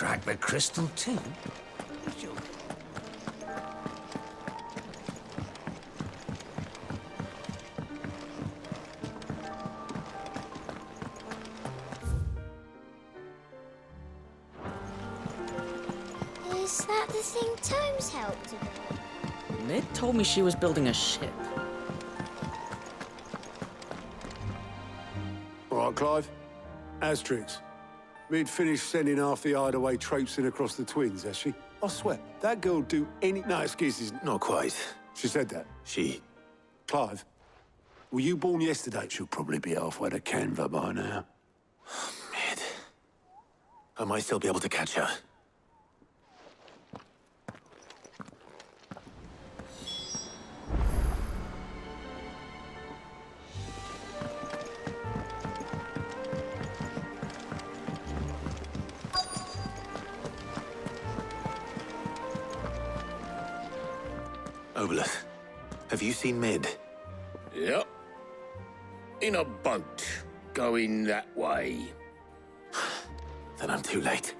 Crack the crystal too? Is that the thing Tomes helped with? Mid told me she was building a ship. All right, Clive. Asterix. We'd finished sending half the hideaway traipsing across the twins, has she? I swear, that girl do any... No, excuses. Not quite. She said that. She... Clive, were you born yesterday? She'll probably be halfway to Canva by now. Mid. I might still be able to catch her. Obelith, have you seen Mid? Yep. In a boat, going that way. Then I'm too late.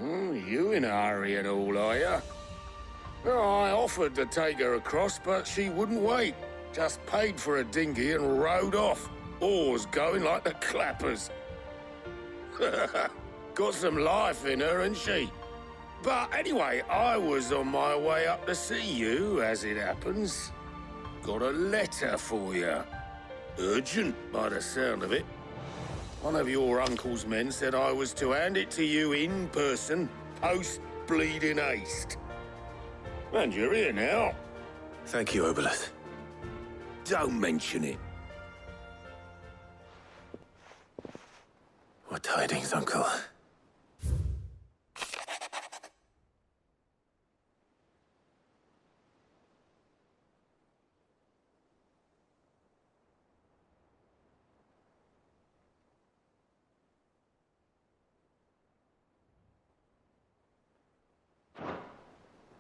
You in a hurry and all, are you? I offered to take her across, but she wouldn't wait. Just paid for a dinghy and rowed off. Oars going like the clappers. Got some life in her, ain't she? But anyway, I was on my way up to see you, as it happens. Got a letter for you. Urgent, by the sound of it. One of your uncle's men said I was to hand it to you in person, post-bleeding haste. And you're here now. Thank you, Obelith. Don't mention it. What tidings, Uncle?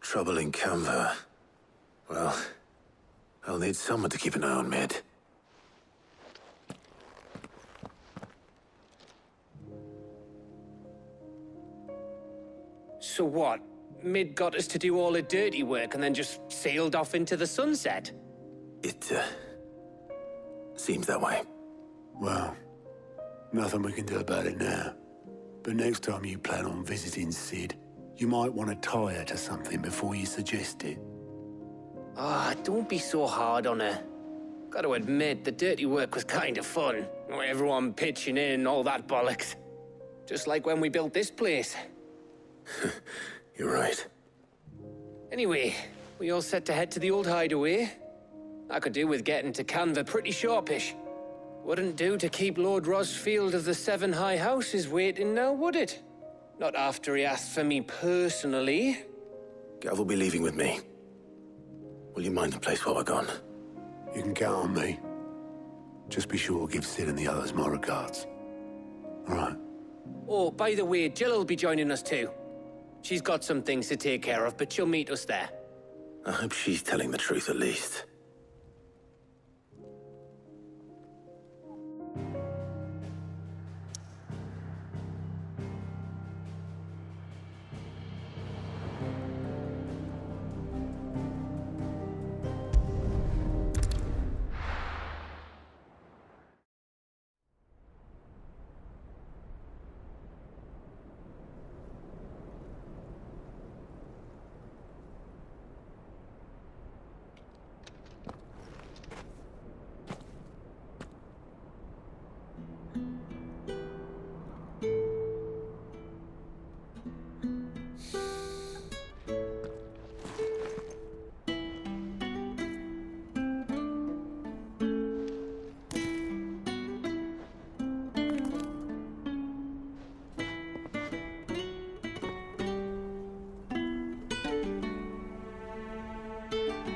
Trouble in Canva. Well, I'll need someone to keep an eye on Mid. So what? Mid got us to do all the dirty work and then just sailed off into the sunset? It, seems that way. Well, nothing we can do about it now. But next time you plan on visiting Sid, you might want to tie her to something before you suggest it. Ah, don't be so hard on her. Got to admit, the dirty work was kind of fun. Everyone pitching in and all that bollocks. Just like when we built this place. You're right. Anyway, we all set to head to the old hideaway. I could do with getting to Canva pretty sharpish. Wouldn't do to keep Lord Rosfield of the Seven High Houses waiting now, would it? Not after he asked for me personally. Gav will be leaving with me. Will you mind the place while we're gone? You can count on me. Just be sure to give Sid and the others my regards. All right. Oh, by the way, Jill will be joining us too. She's got some things to take care of, but she'll meet us there. I hope she's telling the truth at least.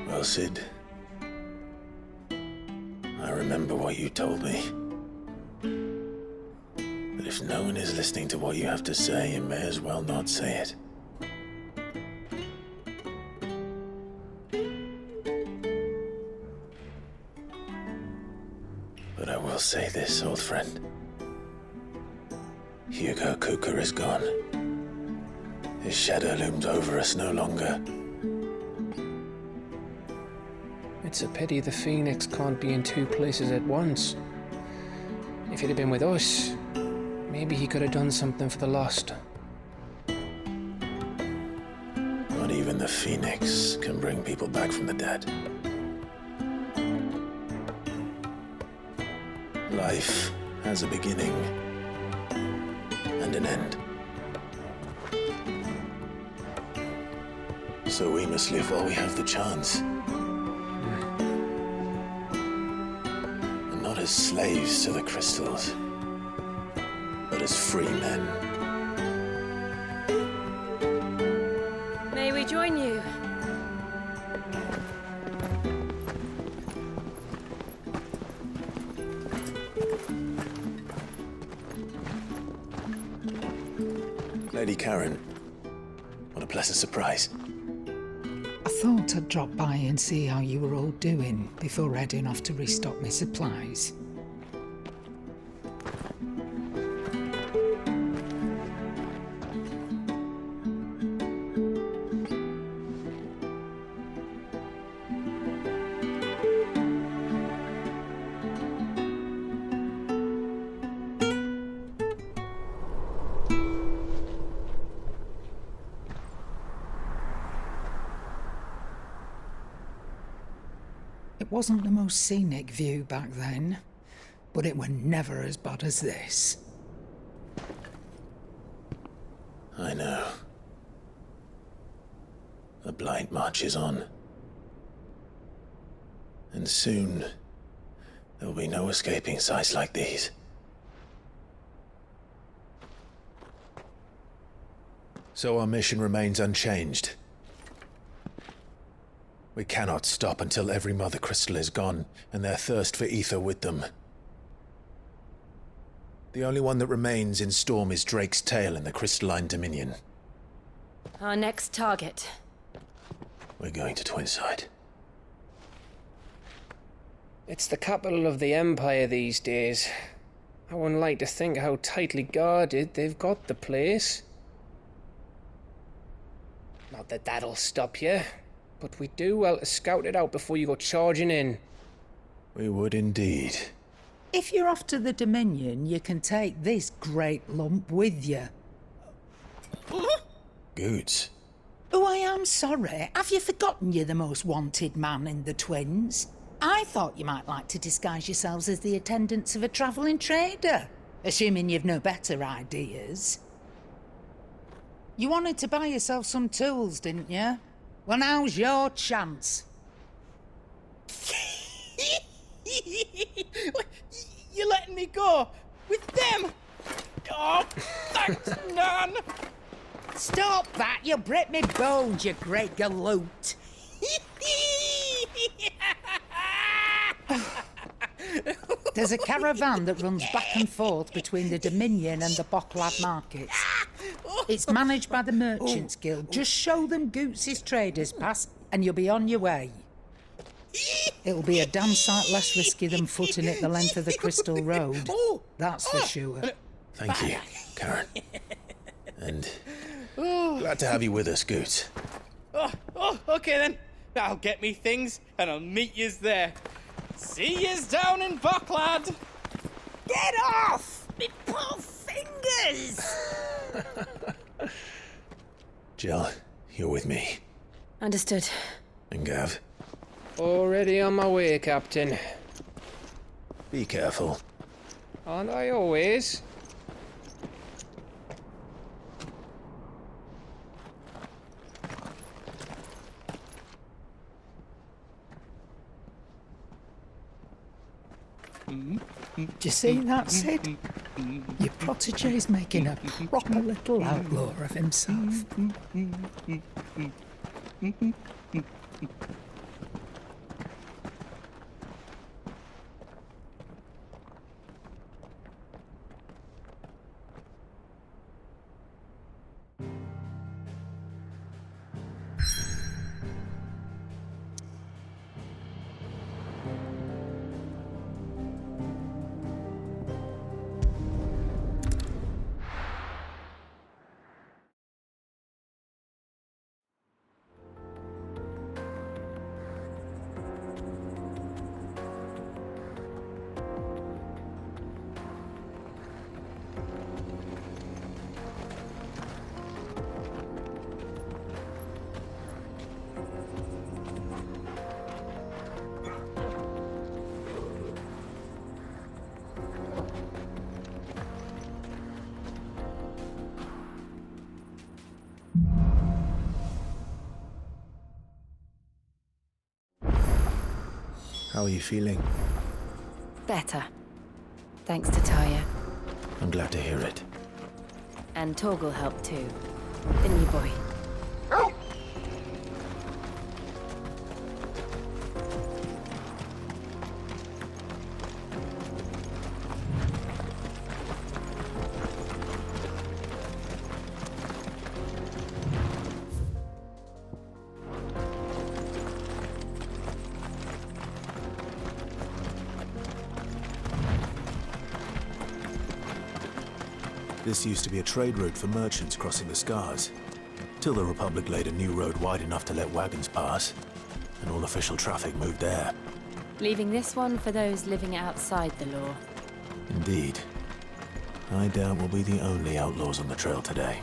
Well, Sid, I remember what you told me. That if no one is listening to what you have to say, you may as well not say it. But I will say this, old friend. Hugo Kuka is gone. His shadow looms over us no longer. It's a pity the Phoenix can't be in two places at once. If he'd have been with us, maybe he could have done something for the lost. Not even the Phoenix can bring people back from the dead. Life has a beginning and an end. So we must live while we have the chance. And not as slaves to the crystals, but as free men. May we join you? Lady Karen, what a pleasant surprise. I thought I'd drop by and see how you were all doing before heading off to restock my supplies. It wasn't the most scenic view back then, but it were never as bad as this. I know. The blight marches on. And soon, there will be no escaping sights like these. So our mission remains unchanged. We cannot stop until every Mother Crystal is gone, and their thirst for ether with them. The only one that remains in Storm is Drake's Tail in the Crystalline Dominion. Our next target. We're going to Twinside. It's the capital of the Empire these days. I wouldn't like to think how tightly guarded they've got the place. Not that that'll stop you, but we do well to scout it out before you go charging in. We would indeed. If you're off to the Dominion, you can take this great lump with you. Goods. Oh, I am sorry. Have you forgotten you're the most wanted man in the Twins? I thought you might like to disguise yourselves as the attendants of a travelling trader, assuming you've no better ideas. You wanted to buy yourself some tools, didn't you? Well, now's your chance. You're letting me go? With them? Oh, thanks, Nan! Stop that! You'll break me bones, you great galoot! There's a caravan that runs back and forth between the Dominion and the Bocklad markets. It's managed by the Merchants Guild. Just show them Goots' traders pass and you'll be on your way. It'll be a damn sight less risky than footing it the length of the Crystal Road. That's for sure. Thank you, Karen. And glad to have you with us, Goots. Okay then. I'll get me things and I'll meet yous there. See yous down in Bocklad. Get off! Me poor fingers! Jill, you're with me. Understood. And Gav, Already on my way, Captain. be careful. Aren't I always? Do you see that, Sid? Your protege's making a proper little outlaw of himself. How are you feeling? Better. Thanks to Taya. I'm glad to hear it. And Torgal helped too. Didn't you, boy? This used to be a trade route for merchants crossing the Scars, till the Republic laid a new road wide enough to let wagons pass, and all official traffic moved there. Leaving this one for those living outside the law. Indeed. I doubt we'll be the only outlaws on the trail today.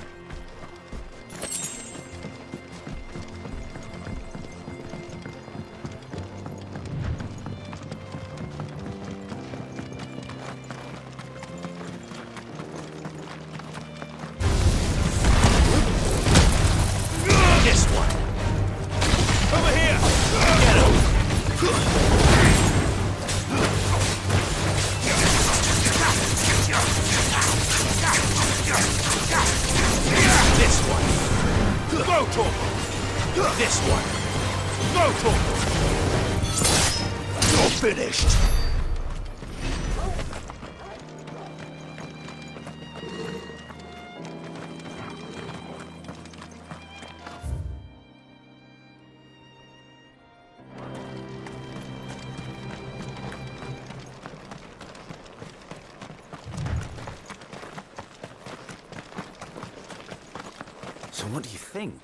So what do you think?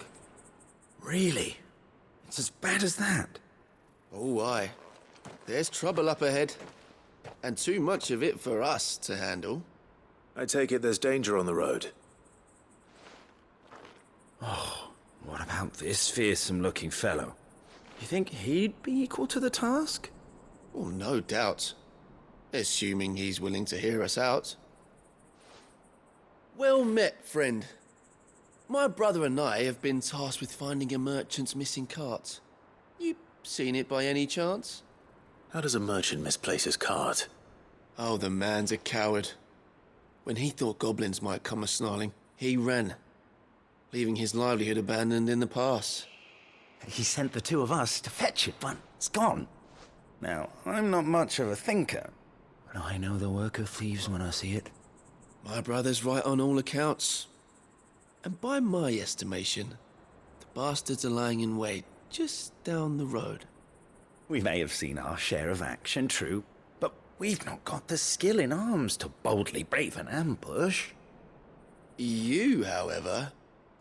Really? It's as bad as that? Oh, aye. There's trouble up ahead. And too much of it for us to handle. I take it there's danger on the road. Oh, what about this fearsome-looking fellow? You think he'd be equal to the task? Oh, no doubt. Assuming he's willing to hear us out. Well met, friend. My brother and I have been tasked with finding a merchant's missing cart. You seen it by any chance? How does a merchant misplace his cart? Oh, the man's a coward. When he thought goblins might come a-snarling, he ran, leaving his livelihood abandoned in the pass. He sent the two of us to fetch it, but it's gone. Now, I'm not much of a thinker, but I know the work of thieves when I see it. My brother's right on all accounts. And by my estimation, the bastards are lying in wait just down the road. We may have seen our share of action, true, but we've not got the skill in arms to boldly brave an ambush. You, however,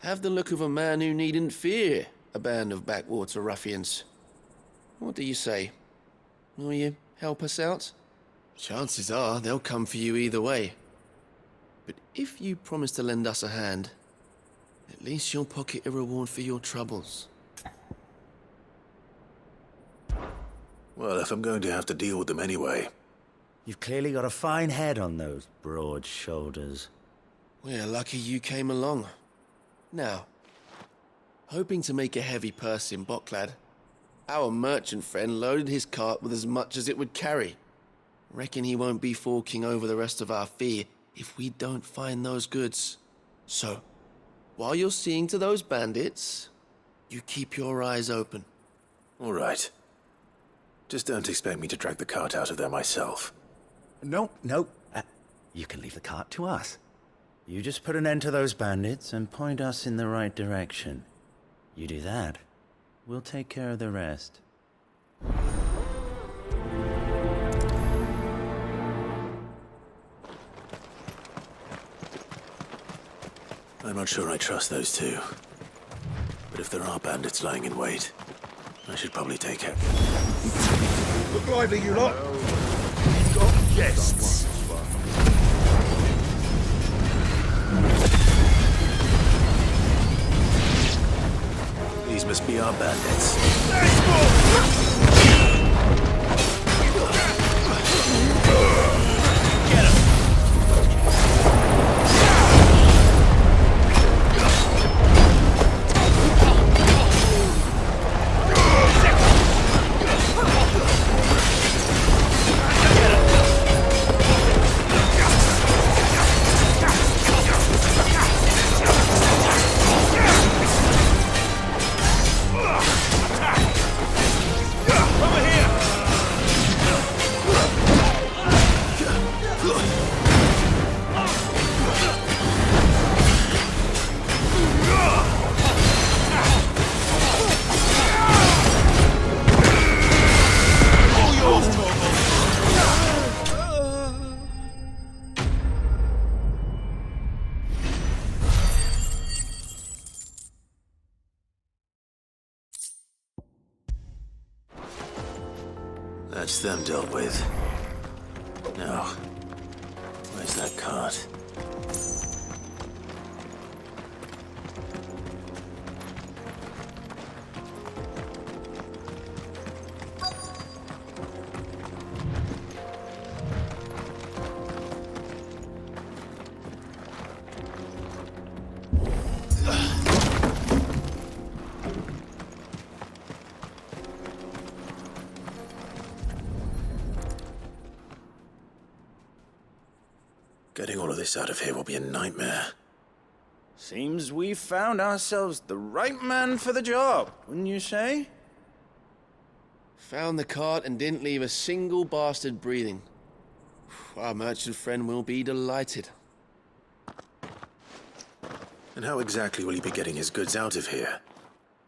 have the look of a man who needn't fear a band of backwater ruffians. What do you say? Will you help us out? Chances are they'll come for you either way. But if you promise to lend us a hand, at least you'll pocket a reward for your troubles. Well, if I'm going to have to deal with them anyway. You've clearly got a fine head on those broad shoulders. We're lucky you came along. Now, hoping to make a heavy purse in Boklad, our merchant friend loaded his cart with as much as it would carry. Reckon he won't be forking over the rest of our fee if we don't find those goods. So, while you're seeing to those bandits, you keep your eyes open. All right. Just don't expect me to drag the cart out of there myself. No. You can leave the cart to us. You just put an end to those bandits and point us in the right direction. You do that, we'll take care of the rest. I'm not sure I trust those two. But if there are bandits lying in wait, I should probably take it. Look lively, you lot. We've got guests. These must be our bandits. Get him! That's them dealt with. Now, where's that cart? Getting all of this out of here will be a nightmare. Seems we've found ourselves the right man for the job, wouldn't you say? Found the cart and didn't leave a single bastard breathing. Our merchant friend will be delighted. And how exactly will he be getting his goods out of here?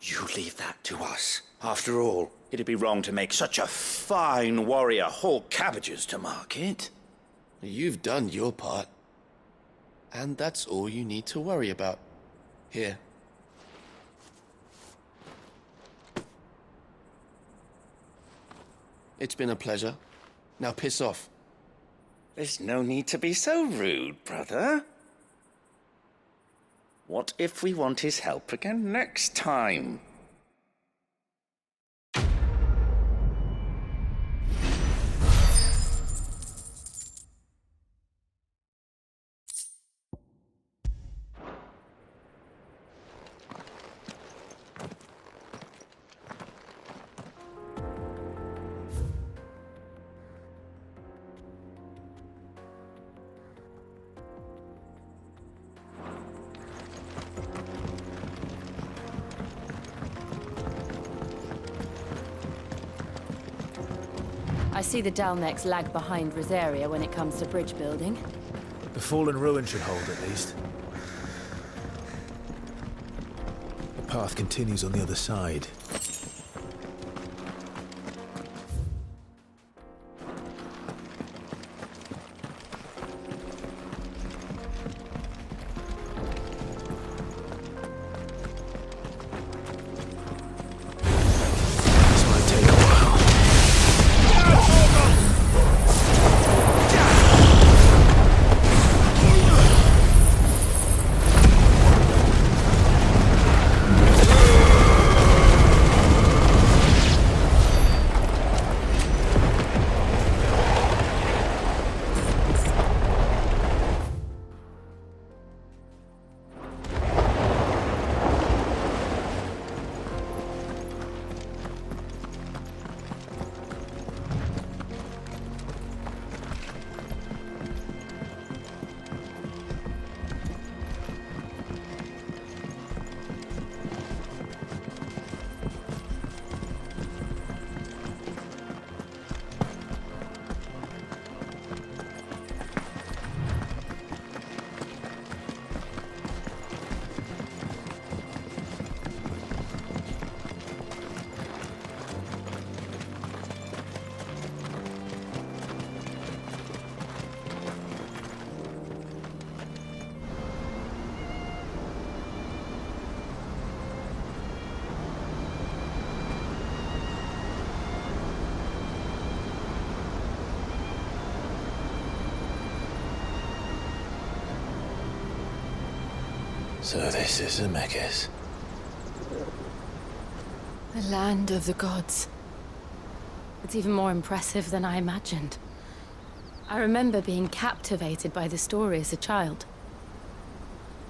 You leave that to us. After all, it'd be wrong to make such a fine warrior haul cabbages to market. You've done your part. And that's all you need to worry about. Here. It's been a pleasure. Now piss off. There's no need to be so rude, brother. What if we want his help again next time? I see the Dalnecs lag behind Rosaria when it comes to bridge building. The fallen ruin should hold, at least. The path continues on the other side. So this is Zemeckis. The land of the gods. It's even more impressive than I imagined. I remember being captivated by the story as a child.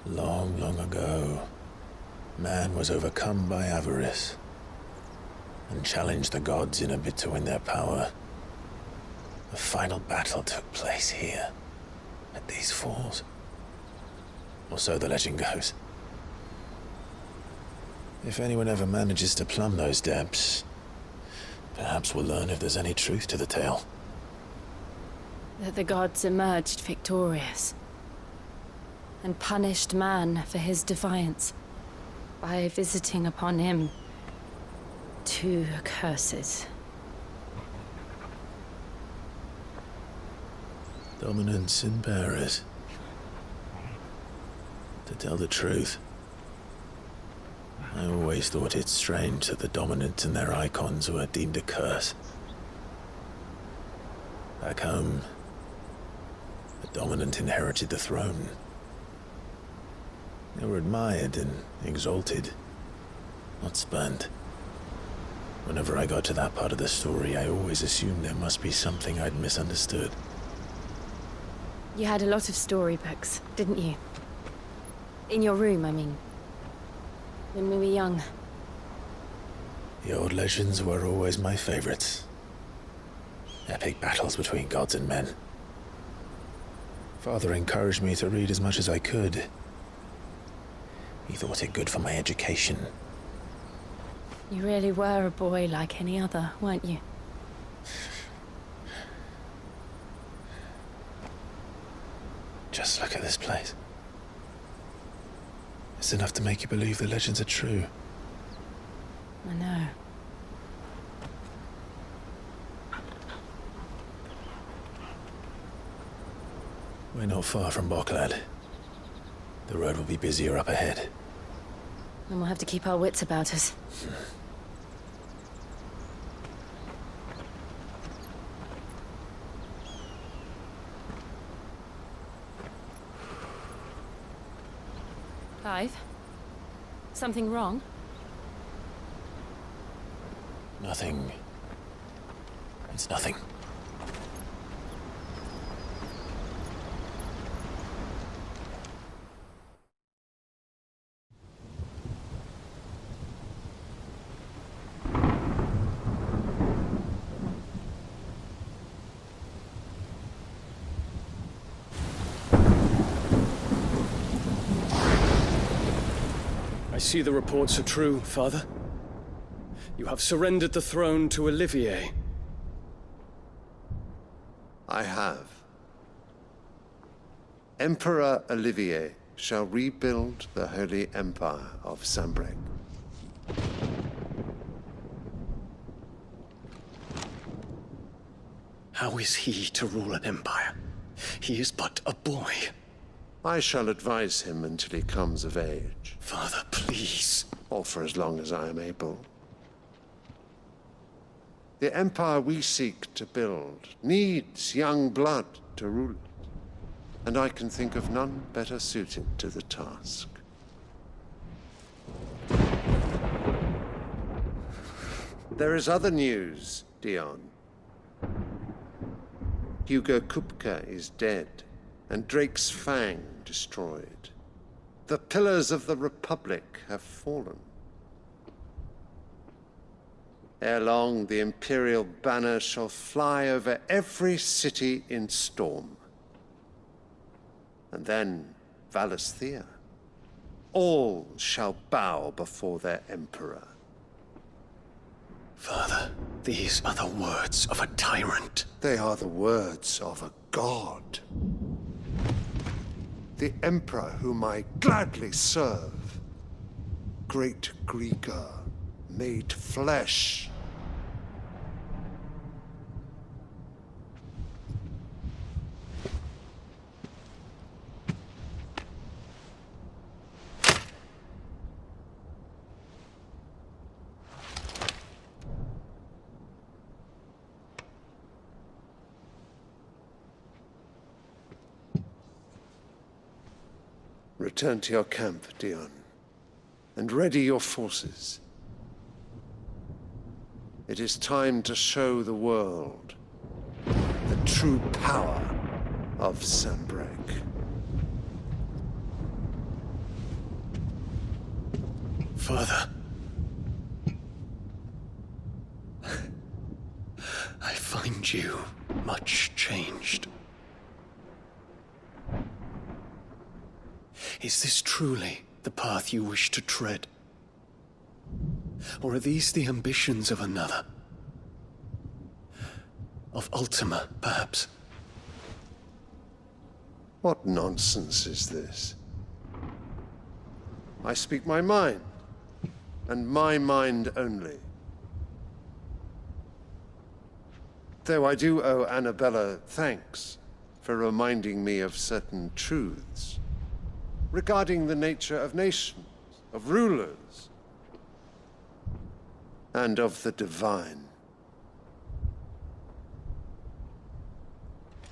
Long, long ago, man was overcome by avarice and challenged the gods in a bid to win their power. The final battle took place here, at these falls. Or so the legend goes. If anyone ever manages to plumb those depths, perhaps we'll learn if there's any truth to the tale. That the gods emerged victorious and punished man for his defiance by visiting upon him 2 curses. Dominants and bearers. To tell the truth, I always thought it strange that the dominant and their icons were deemed a curse. Back home, the dominant inherited the throne. They were admired and exalted, not spurned. Whenever I got to that part of the story, I always assumed there must be something I'd misunderstood. You had a lot of storybooks, didn't you? In your room, I mean. When we were young. The old legends were always my favorites. Epic battles between gods and men. Father encouraged me to read as much as I could. He thought it good for my education. You really were a boy like any other, weren't you? Just look at this place. It's enough to make you believe the legends are true. I know. We're not far from Boklad. The road will be busier up ahead. And we'll have to keep our wits about us. Clive? Something wrong? Nothing. It's nothing. I see the reports are true, Father. You have surrendered the throne to Olivier. I have. Emperor Olivier shall rebuild the Holy Empire of Sanbreque. How is he to rule an empire? He is but a boy. I shall advise him until he comes of age. Father, please. Or for as long as I am able. The empire we seek to build needs young blood to rule it, and I can think of none better suited to the task. There is other news, Dion. Hugo Kupka is dead, and Drake's Fang destroyed. The pillars of the Republic have fallen. Ere long, the Imperial banner shall fly over every city in Storm. And then, Valisthea. All shall bow before their Emperor. Father, these are the words of a tyrant. They are the words of a god. The Emperor whom I gladly serve. Great Greager, made flesh. Return to your camp, Dion, and ready your forces. It is time to show the world the true power of Sanbreque. Father. I find you much changed. Is this truly the path you wish to tread? Or are these the ambitions of another? Of Ultima, perhaps? What nonsense is this? I speak my mind, and my mind only. Though I do owe Annabella thanks for reminding me of certain truths regarding the nature of nations, of rulers, and of the divine.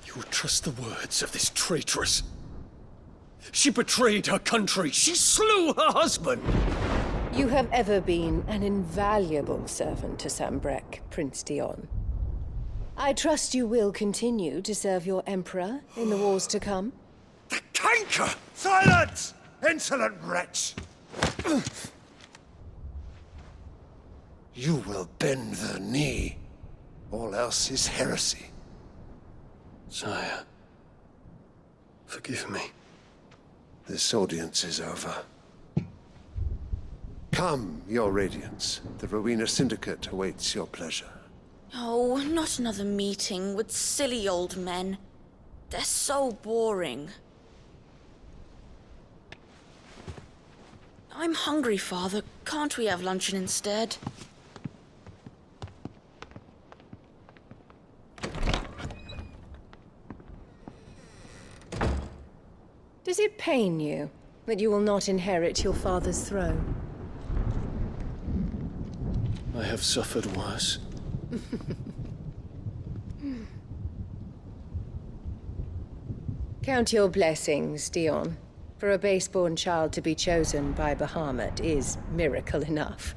You would trust the words of this traitress? She betrayed her country. She slew her husband. You have ever been an invaluable servant to Sambrek, Prince Dion. I trust you will continue to serve your Emperor in the wars to come. The canker! Silence! Insolent wretch! You will bend the knee. All else is heresy. Sire, forgive me. This audience is over. Come, your Radiance. The Rowena Syndicate awaits your pleasure. Oh, not another meeting with silly old men. They're so boring. I'm hungry, Father. Can't we have luncheon instead? Does it pain you that you will not inherit your father's throne? I have suffered worse. Count your blessings, Dion. For a base-born child to be chosen by Bahamut is miracle enough.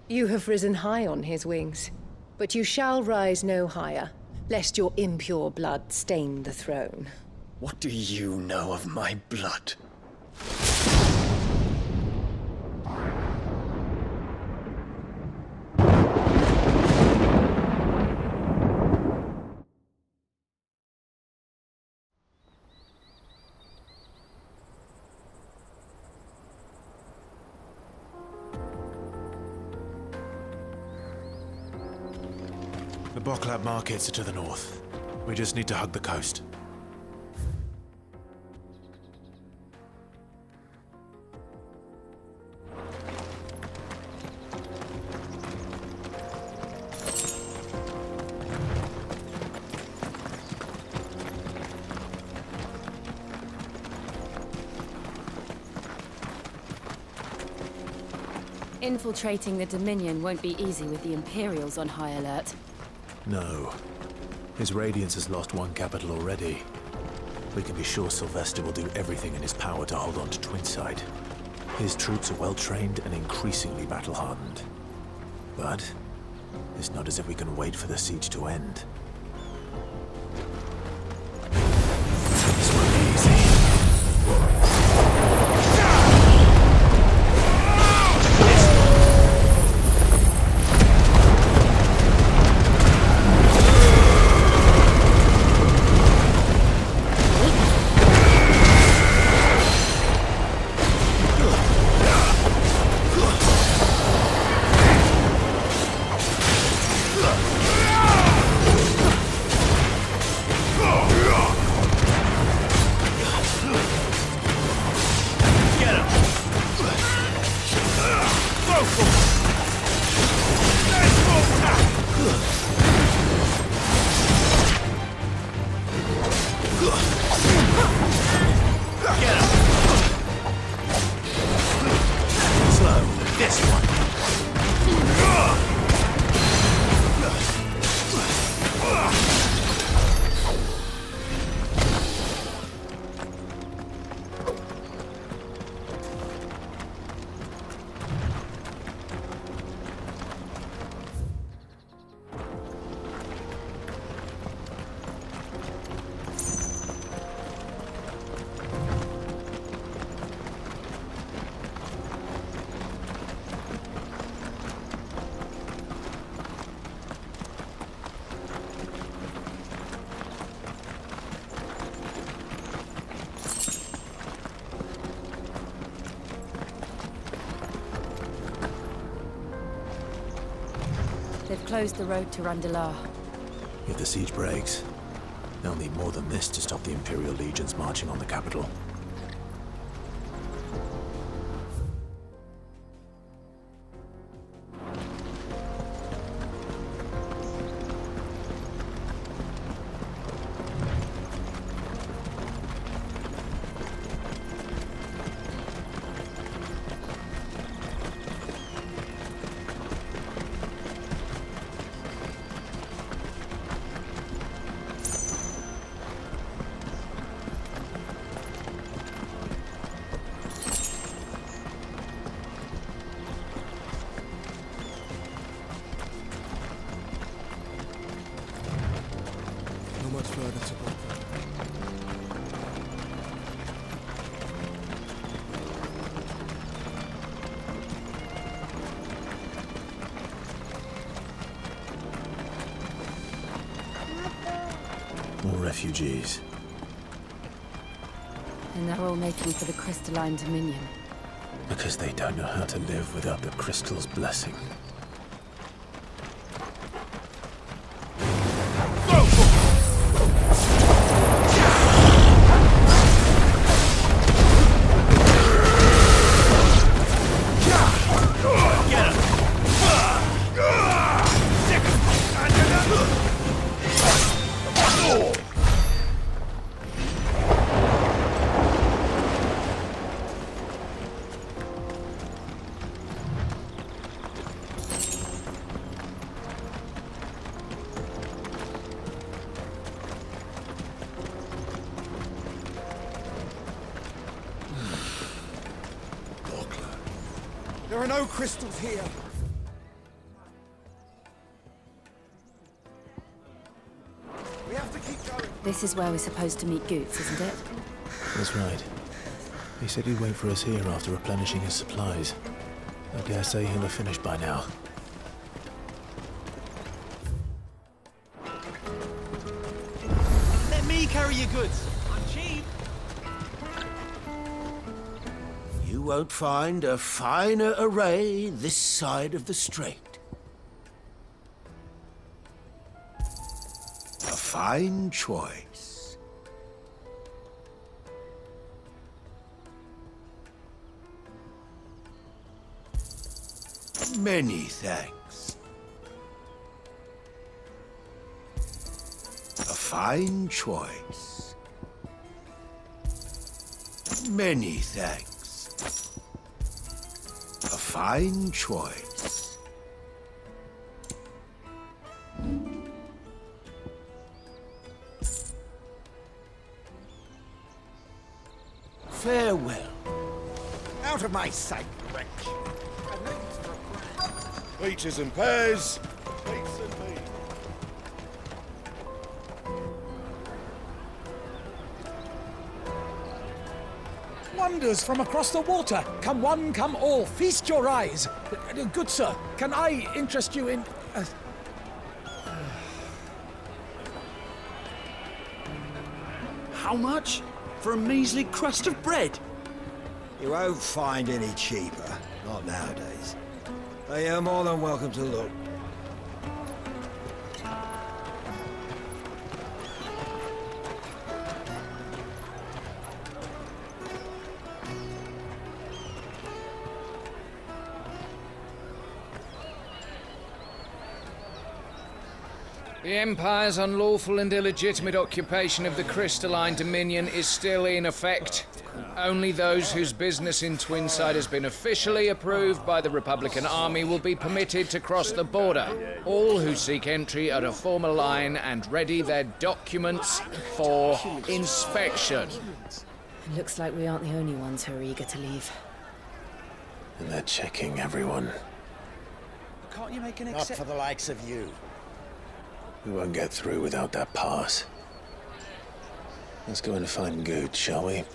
You have risen high on his wings, but you shall rise no higher, lest your impure blood stain the throne. What do you know of my blood? The Boklab markets are to the north. We just need to hug the coast. Infiltrating the Dominion won't be easy with the Imperials on high alert. No. His Radiance has lost one capital already. We can be sure Sylvester will do everything in his power to hold on to Twinside. His troops are well-trained and increasingly battle-hardened. But it's not as if we can wait for the siege to end. This won't be easy. They've closed the road to Randalar. If the siege breaks, they'll need more than this to stop the Imperial legions marching on the capital. much further to go. More refugees. And they're all making for the crystalline dominion. Because they don't know how to live without the crystal's blessing. There are no crystals here. We have to keep going. This is where we're supposed to meet Goots, isn't it? That's right. He said he'd wait for us here after replenishing his supplies. I dare say he'll have finished by now. Let me carry your goods. I'm cheap. You won't find a finer array this side of the strait. A fine choice. Many thanks. A fine choice. Many thanks. A fine choice. Farewell. Out of my sight, wretch. Peaches and pears. Peace and meat. Wonders from across the water. Come one, come all. Feast your eyes. Good sir, can I interest you in... How much? For a measly crust of bread? You won't find any cheaper. Not nowadays. But you're more than welcome to look. The Empire's unlawful and illegitimate occupation of the crystalline dominion is still in effect. Only those whose business in Twinside has been officially approved by the Republican Army will be permitted to cross the border. All who seek entry are to form a line and ready their documents for inspection. It looks like we aren't the only ones who are eager to leave. And they're checking everyone. Can't you make an Not for the likes of you. We won't get through without that pass. Let's go and find Good, shall we?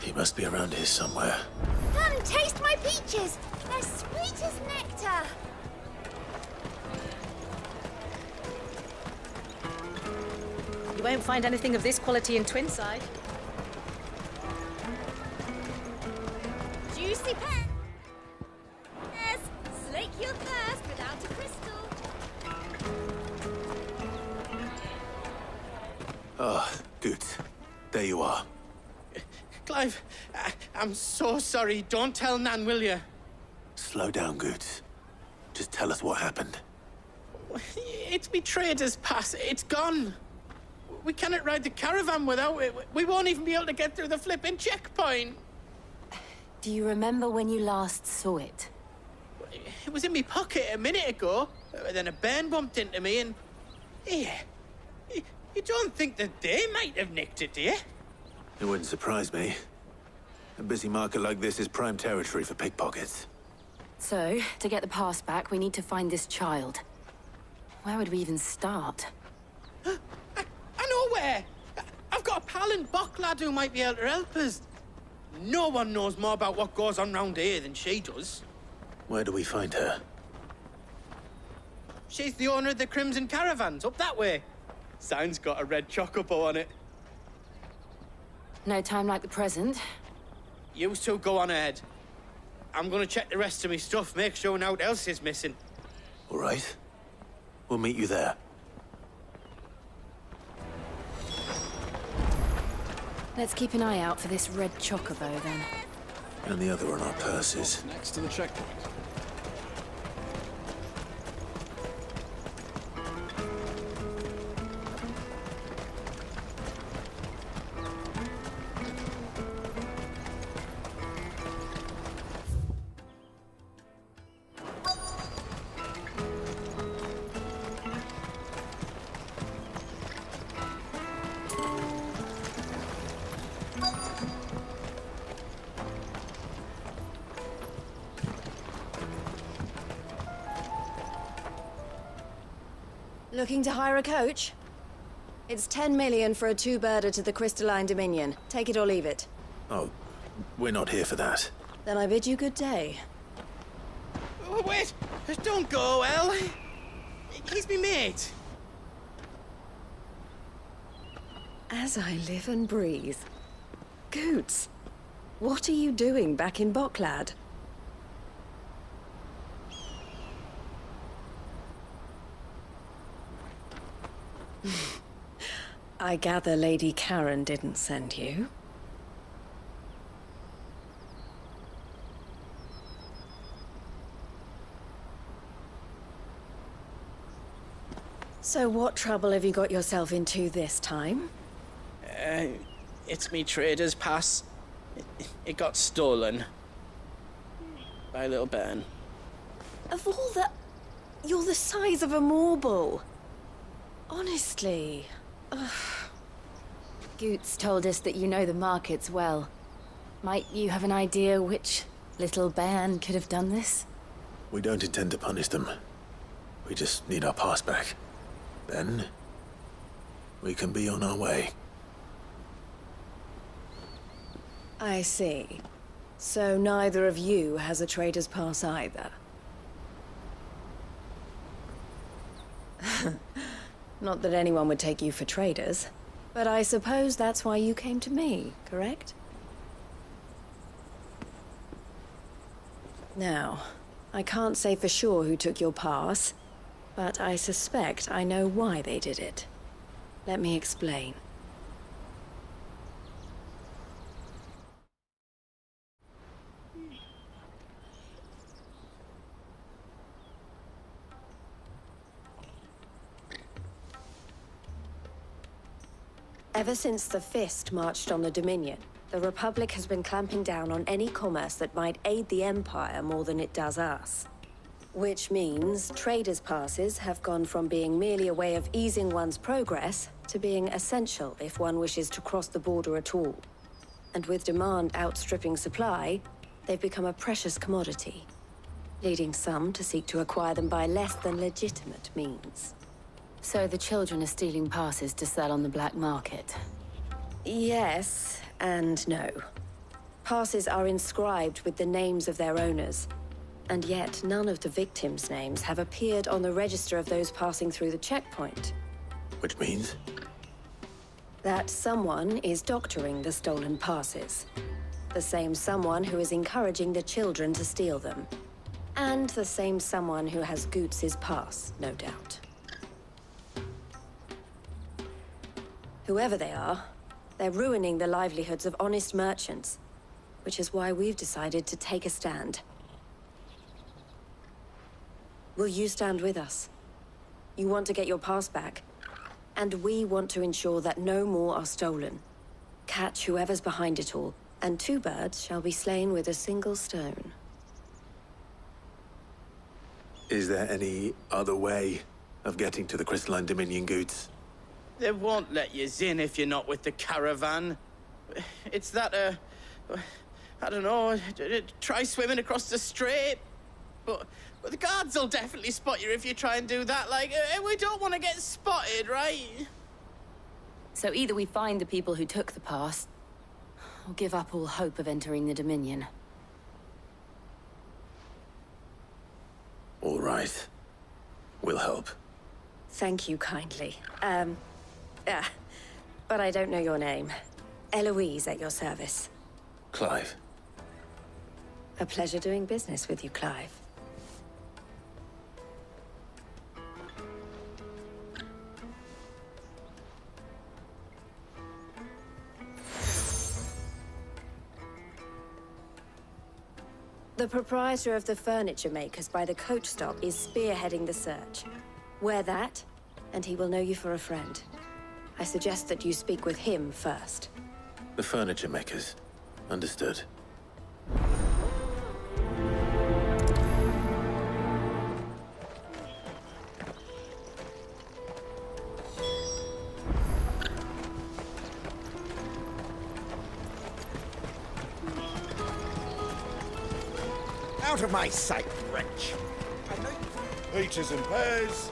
He must be around here somewhere. Come, taste my peaches. They're sweet as nectar. You won't find anything of this quality in Twinside. Juicy pears. Slake your thirst without a crystal. Ah, Good. There you are. Clive, I'm so sorry. Don't tell Nan, will you? Slow down, Good. Just tell us what happened. It's betrayed us, Pass. It's gone. We cannot ride the caravan without it. We won't even be able to get through the flipping checkpoint. Do you remember when you last saw it? It was in my pocket a minute ago. Then a bairn bumped into me and... Here. You don't think that they might have nicked it, do you? It wouldn't surprise me. A busy market like this is prime territory for pickpockets. So, to get the pass back, we need to find this child. Where would we even start? I know where! I've got a pal in Bocklad who might be able to help us. No one knows more about what goes on round here than she does. Where do we find her? She's the owner of the Crimson Caravans, up that way. Sign's got a red chocobo on it. No time like the present. You two go on ahead. I'm gonna check the rest of my stuff, make sure naught else is missing. All right. We'll meet you there. Let's keep an eye out for this red chocobo, then. And the other on our purses. Next to the checkpoint. Looking to hire a coach? It's 10 million for a two-birder to the Crystalline Dominion. Take it or leave it. Oh, we're not here for that. Then I bid you good day. Oh, wait! Don't go, El. He's me mate. As I live and breathe. Goots, what are you doing back in Bocklad? I gather Lady Karen didn't send you. So what trouble have you got yourself into this time? It's me trader's pass. It got stolen. By a little bairn. Of all the... You're the size of a marble. Honestly. Ugh. Goots told us that you know the markets well. Might you have an idea which little bairn could have done this? We don't intend to punish them. We just need our pass back. Then, we can be on our way. I see. So neither of you has a trader's pass either. Not that anyone would take you for traders, but I suppose that's why you came to me, correct? Now, I can't say for sure who took your pass, but I suspect I know why they did it. Let me explain. Ever since the Fist marched on the Dominion, the Republic has been clamping down on any commerce that might aid the Empire more than it does us. Which means traders' passes have gone from being merely a way of easing one's progress to being essential if one wishes to cross the border at all. And with demand outstripping supply, they've become a precious commodity, leading some to seek to acquire them by less than legitimate means. So the children are stealing passes to sell on the black market? Yes, and no. Passes are inscribed with the names of their owners, and yet none of the victims' names have appeared on the register of those passing through the checkpoint. Which means? That someone is doctoring the stolen passes. The same someone who is encouraging the children to steal them. And the same someone who has Goots' pass, no doubt. Whoever they are, they're ruining the livelihoods of honest merchants, which is why we've decided to take a stand. Will you stand with us? You want to get your pass back, and we want to ensure that no more are stolen. Catch whoever's behind it all, and two birds shall be slain with a single stone. Is there any other way of getting to the Crystalline Dominion, Goots? They won't let you in if you're not with the caravan. It's that, I don't know, try swimming across the strait. but the guards will definitely spot you if you try and do that. Like, we don't want to get spotted, right? So either we find the people who took the pass, or give up all hope of entering the Dominion. All right. We'll help. Thank you kindly. But I don't know your name. Eloise at your service. Clive. A pleasure doing business with you, Clive. The proprietor of the furniture makers by the coach stop is spearheading the search. Wear that, and he will know you for a friend. I suggest that you speak with him first. The furniture makers. Understood. Out of my sight, wretch! Peaches and pears.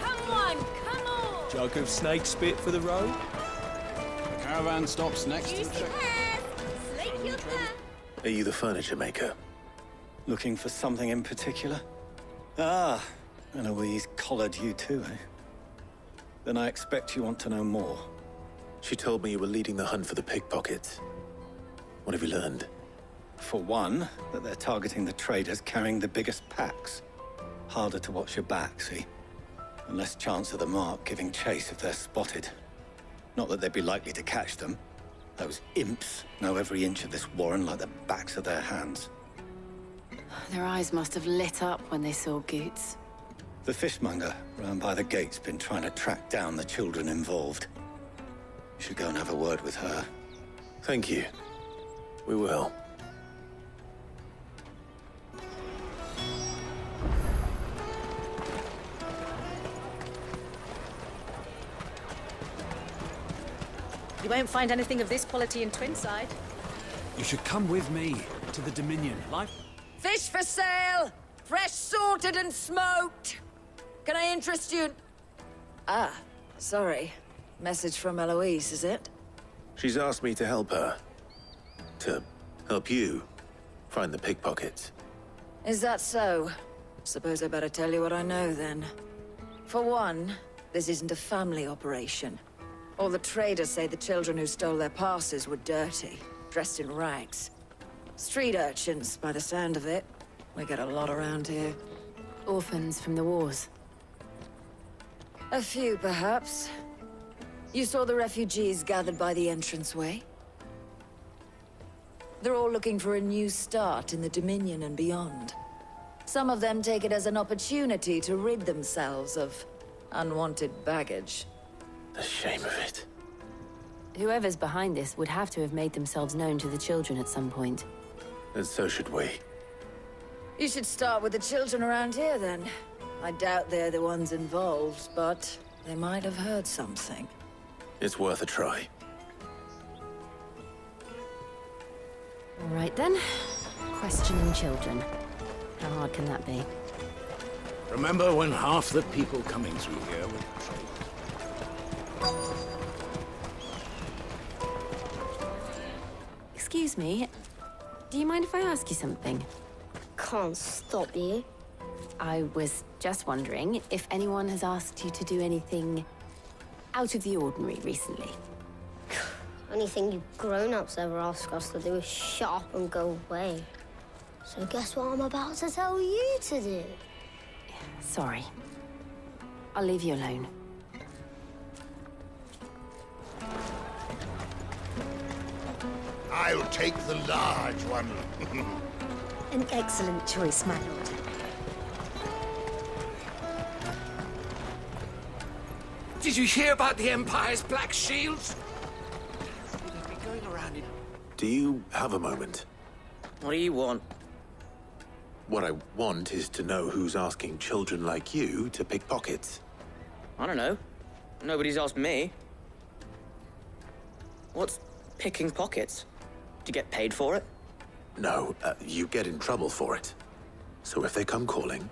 Come on! Jug of snake spit for the road? The caravan stops next to the check. Are you the furniture maker? Looking for something in particular? Ah, Eloise collared you too, eh? Then I expect you want to know more. She told me you were leading the hunt for the pickpockets. What have you learned? For one, that they're targeting the traders carrying the biggest packs. Harder to watch your back, see? And less chance of the mark giving chase if they're spotted. Not that they'd be likely to catch them. Those imps know every inch of this warren like the backs of their hands. Their eyes must have lit up when they saw Goots. The fishmonger round by the gate's been trying to track down the children involved. You should go and have a word with her. Thank you. We will. You won't find anything of this quality in Twinside. You should come with me to the Dominion. Fish for sale! Fresh sorted and smoked! Can I interest you? Ah, sorry. Message from Eloise, is it? She's asked me to help her. To help you find the pickpockets. Is that so? Suppose I better tell you what I know, then. For one, this isn't a family operation. All the traders say the children who stole their passes were dirty, dressed in rags. Street urchins, by the sound of it. We get a lot around here. Orphans from the wars. A few, perhaps. You saw the refugees gathered by the entranceway? They're all looking for a new start in the Dominion and beyond. Some of them take it as an opportunity to rid themselves of unwanted baggage. The shame of it. Whoever's behind this would have to have made themselves known to the children at some point. And so should we. You should start with the children around here, then. I doubt they're the ones involved, but they might have heard something. It's worth a try. All right, then. Questioning children. How hard can that be? Remember when half the people coming through here were Excuse me. Do you mind if I ask you something? Can't stop you. I was just wondering if anyone has asked you to do anything out of the ordinary recently. Anything you grown-ups ever ask us to do is shut up and go away. So guess what I'm about to tell you to do? Sorry. I'll leave you alone. I'll take the large one. An excellent choice, my lord. Did you hear about the Empire's Black Shields? Do you have a moment? What do you want? What I want is to know who's asking children like you to pick pockets. I don't know. Nobody's asked me. What's picking pockets? Do you get paid for it? No, you get in trouble for it. So if they come calling,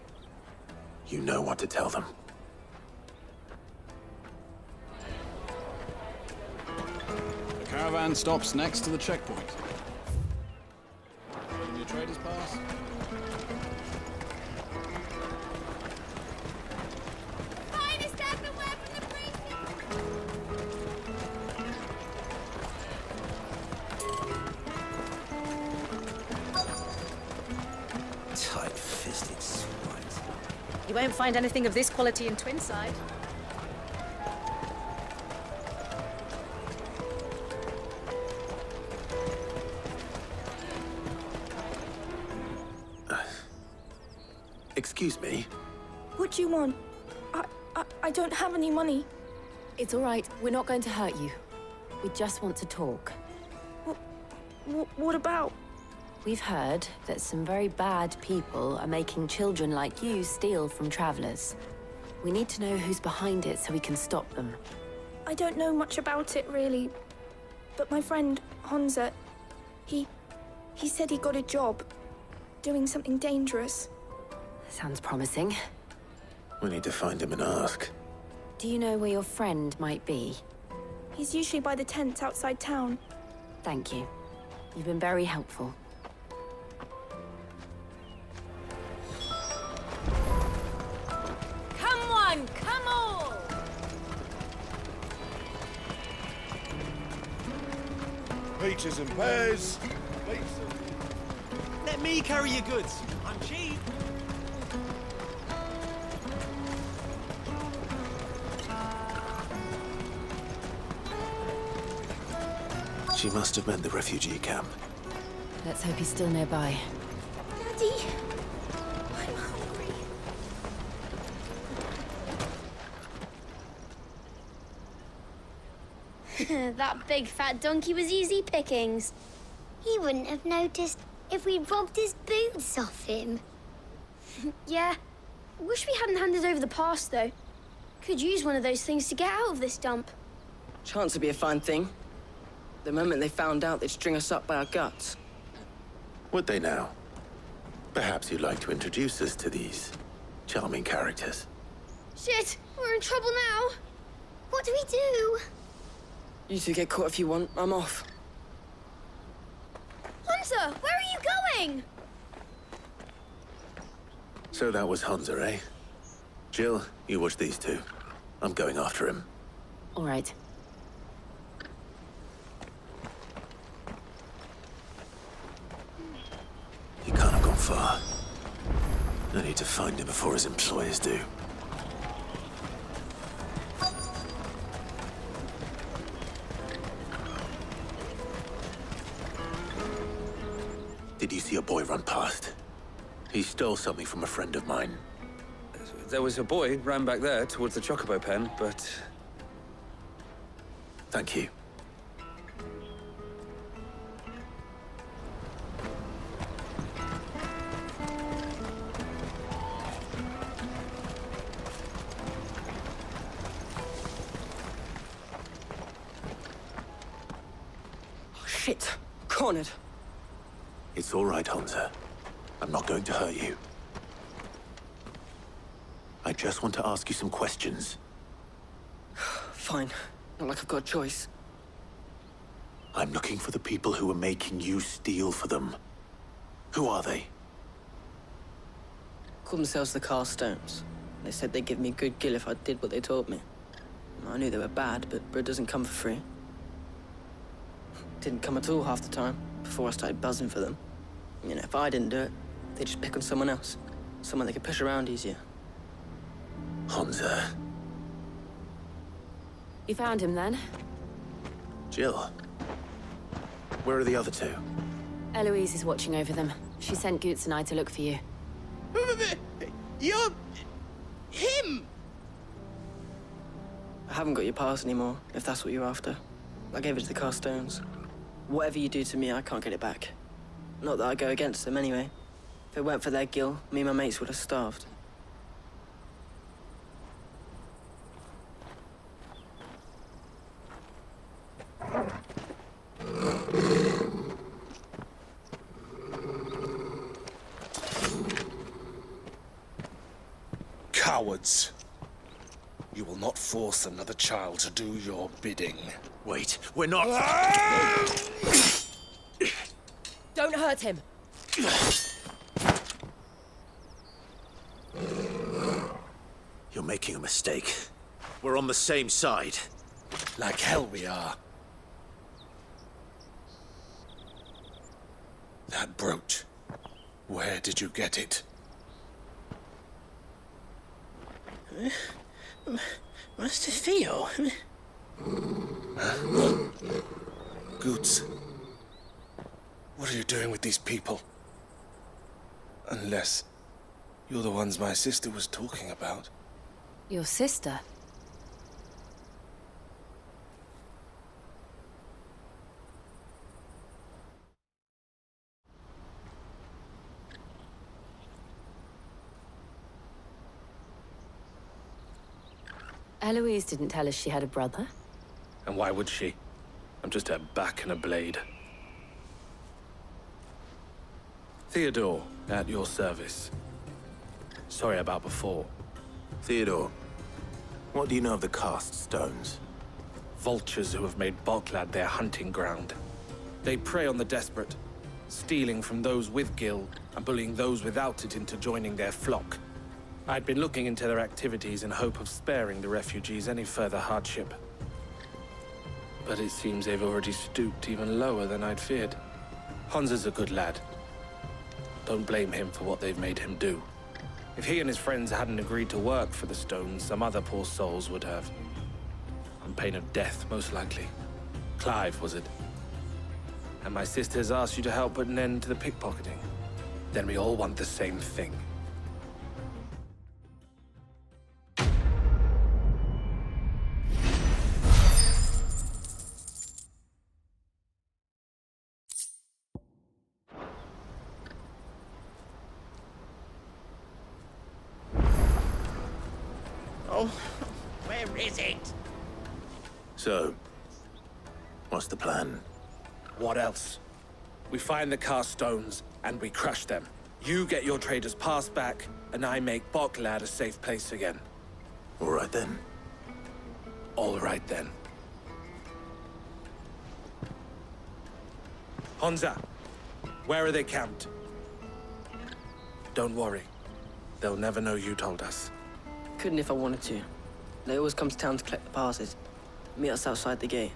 you know what to tell them. The caravan stops next to the checkpoint. Show your trader's pass. Tight-fisted swines. You won't find anything of this quality in Twinside. Excuse me? What do you want? I don't have any money. It's all right. We're not going to hurt you. We just want to talk. What about? We've heard that some very bad people are making children like you steal from travelers. We need to know who's behind it so we can stop them. I don't know much about it, really. But my friend, Hansa, he said he got a job doing something dangerous. Sounds promising. We need to find him and ask. Do you know where your friend might be? He's usually by the tents outside town. Thank you. You've been very helpful. Come on, come on! Peaches and pears. Let me carry your goods. I'm cheap. She must have meant the refugee camp. Let's hope he's still nearby. Daddy, I'm hungry. That big fat donkey was easy pickings. He wouldn't have noticed if we'd robbed his boots off him. Yeah. Wish we hadn't handed over the pass, though. Could use one of those things to get out of this dump. Chance would be a fine thing. The moment they found out, they'd string us up by our guts. Would they now? Perhaps you'd like to introduce us to these charming characters. Shit, we're in trouble now. What do we do? You two get caught if you want. I'm off. Hunter, where are you going? So that was Hansa, eh? Jill, you watch these two. I'm going after him. All right. He can't have gone far. I need to find him before his employers do. Did you see a boy run past? He stole something from a friend of mine. There was a boy ran back there towards the Chocobo pen, but... Thank you. Shit. Cornered. It's all right, Hansa. I'm not going to hurt you. I just want to ask you some questions. Fine. Not like I've got a choice. I'm looking for the people who are making you steal for them. Who are they? Called themselves the Carstones. They said they'd give me good gill if I did what they told me. I knew they were bad, but bread doesn't come for free. Didn't come at all half the time, before I started buzzing for them. You know, if I didn't do it, they'd just pick on someone else. Someone they could push around easier. Hansa. You found him then? Jill. Where are the other two? Eloise is watching over them. She sent Goots and I to look for you. You're... him! I haven't got your pass anymore, if that's what you're after. I gave it to the Carstones. Whatever you do to me, I can't get it back. Not that I go against them anyway. If it weren't for their gill, me and my mates would have starved. cowards. You will not force another child to do your bidding. Wait, we're not... Don't hurt him. You're making a mistake. We're on the same side. Like hell we are. That brooch. Where did you get it? Master Theo? Goots. What are you doing with these people? Unless you're the ones my sister was talking about. Your sister? Eloise didn't tell us she had a brother. And why would she? I'm just her back and a blade. Theodore, at your service. Sorry about before. Theodore, what do you know of the cast stones? Vultures who have made Boklad their hunting ground. They prey on the desperate, stealing from those with gil and bullying those without it into joining their flock. I'd been looking into their activities in hope of sparing the refugees any further hardship. But it seems they've already stooped even lower than I'd feared. Hansa's a good lad. Don't blame him for what they've made him do. If he and his friends hadn't agreed to work for the stones, some other poor souls would have. On pain of death, most likely. Clive, was it? And my sisters asked you to help put an end to the pickpocketing. Then we all want the same thing. Oh, where is it? So, what's the plan? What else? We find the cast stones, and we crush them. You get your trader's pass back, and I make Boklad a safe place again. All right then. All right then. Hansa, where are they camped? Don't worry. They'll never know you told us. Couldn't if I wanted to. They always come to town to collect the passes. Meet us outside the gate.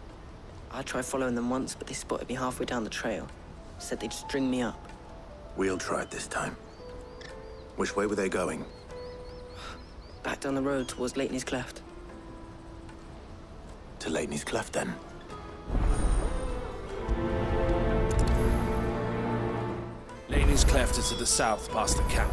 I tried following them once, but they spotted me halfway down the trail. Said they'd string me up. We'll try it this time. Which way were they going? Back down the road towards Leighton's Cleft. To Leighton's Cleft, then? Leighton's Cleft is to the south, past the camp.